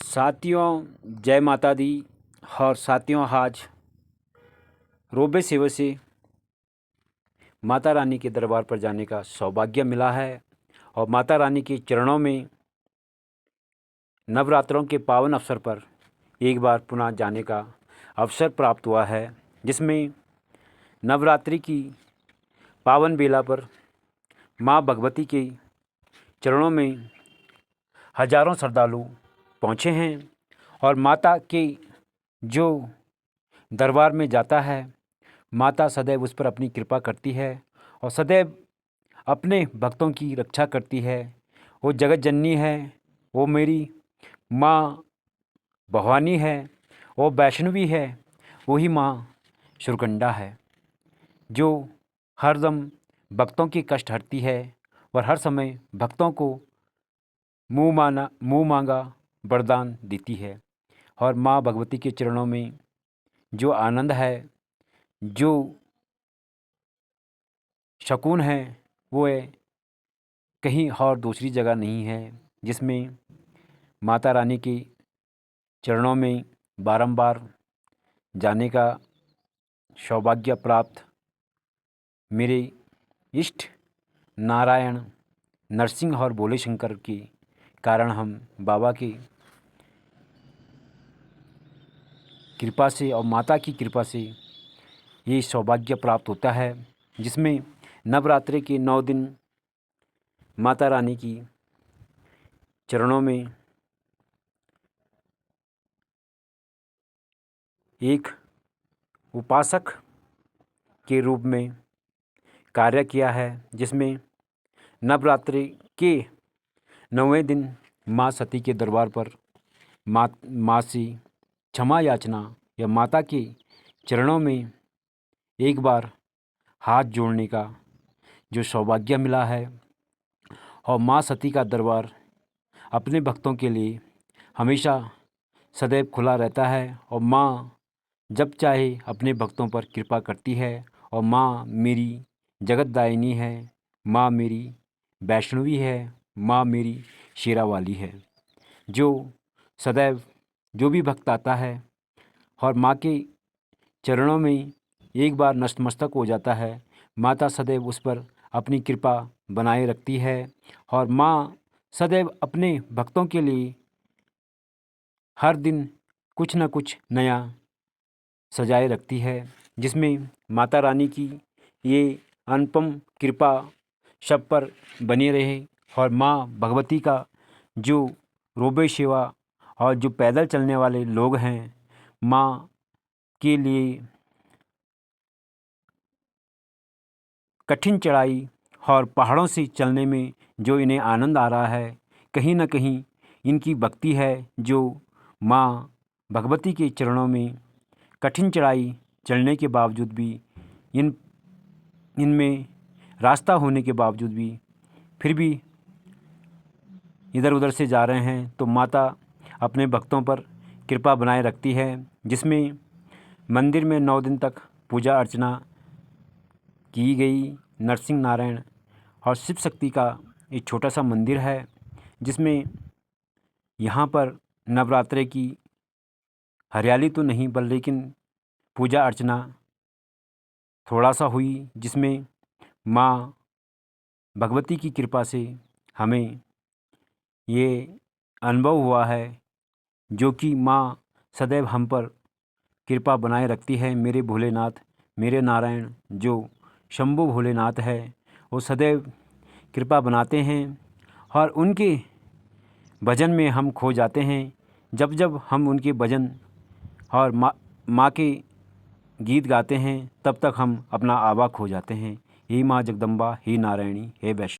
साथियों, जय माता दी। और साथियों, आज रोबे सेवा से माता रानी के दरबार पर जाने का सौभाग्य मिला है और माता रानी के चरणों में नवरात्रों के पावन अवसर पर एक बार पुनः जाने का अवसर प्राप्त हुआ है, जिसमें नवरात्रि की पावन बेला पर माँ भगवती के चरणों में हजारों श्रद्धालु पहुँचे हैं और माता के जो दरबार में जाता है, माता सदैव उस पर अपनी कृपा करती है और सदैव अपने भक्तों की रक्षा करती है। वो जगत जननी है, वो मेरी माँ भवानी है, वो वैष्णवी है, वही माँ शुरकंडा है जो हरदम भक्तों के कष्ट हरती है और हर समय भक्तों को मुँह मांगा वरदान देती है। और माँ भगवती के चरणों में जो आनंद है, जो सुकून है, वो है कहीं और दूसरी जगह नहीं है, जिसमें माता रानी के चरणों में बारंबार जाने का सौभाग्य प्राप्त मेरे इष्ट नारायण नरसिंह और भोले शंकर के कारण हम बाबा की कृपा से और माता की कृपा से ये सौभाग्य प्राप्त होता है, जिसमें नवरात्रि के 9 दिन माता रानी की चरणों में एक उपासक के रूप में कार्य किया है, जिसमें नवरात्रि के 9वें दिन माँ सती के दरबार पर माँ से क्षमा याचना या माता के चरणों में एक बार हाथ जोड़ने का जो सौभाग्य मिला है। और माँ सती का दरबार अपने भक्तों के लिए हमेशा सदैव खुला रहता है और माँ जब चाहे अपने भक्तों पर कृपा करती है। और माँ मेरी जगतदायिनी है, माँ मेरी वैष्णवी है, माँ मेरी शेरावाली है, जो सदैव जो भी भक्त आता है और माँ के चरणों में एक बार नतमस्तक हो जाता है, माता सदैव उस पर अपनी कृपा बनाए रखती है। और माँ सदैव अपने भक्तों के लिए हर दिन कुछ न कुछ नया सजाए रखती है, जिसमें माता रानी की ये अनुपम कृपा सब पर बनी रहे। और माँ भगवती का जो रोबे सेवा और जो पैदल चलने वाले लोग हैं, माँ के लिए कठिन चढ़ाई और पहाड़ों से चलने में जो इन्हें आनंद आ रहा है, कहीं न कहीं इनकी भक्ति है, जो माँ भगवती के चरणों में कठिन चढ़ाई चढ़ने के बावजूद भी इनमें रास्ता होने के बावजूद भी फिर भी इधर उधर से जा रहे हैं, तो माता अपने भक्तों पर कृपा बनाए रखती है। जिसमें मंदिर में 9 दिन तक पूजा अर्चना की गई। नरसिंह नारायण और शिव शक्ति का एक छोटा सा मंदिर है, जिसमें यहाँ पर नवरात्रे की हरियाली तो नहीं पर लेकिन पूजा अर्चना थोड़ा सा हुई, जिसमें माँ भगवती की कृपा से हमें ये अनुभव हुआ है, जो कि माँ सदैव हम पर कृपा बनाए रखती है। मेरे भोलेनाथ, मेरे नारायण जो शंभु भोलेनाथ है, वो सदैव कृपा बनाते हैं और उनके भजन में हम खो जाते हैं। जब जब हम उनके भजन और माँ के गीत गाते हैं, तब तक हम अपना आवा खो जाते हैं। हे माँ जगदम्बा, हे नारायणी, हे वैष्णो।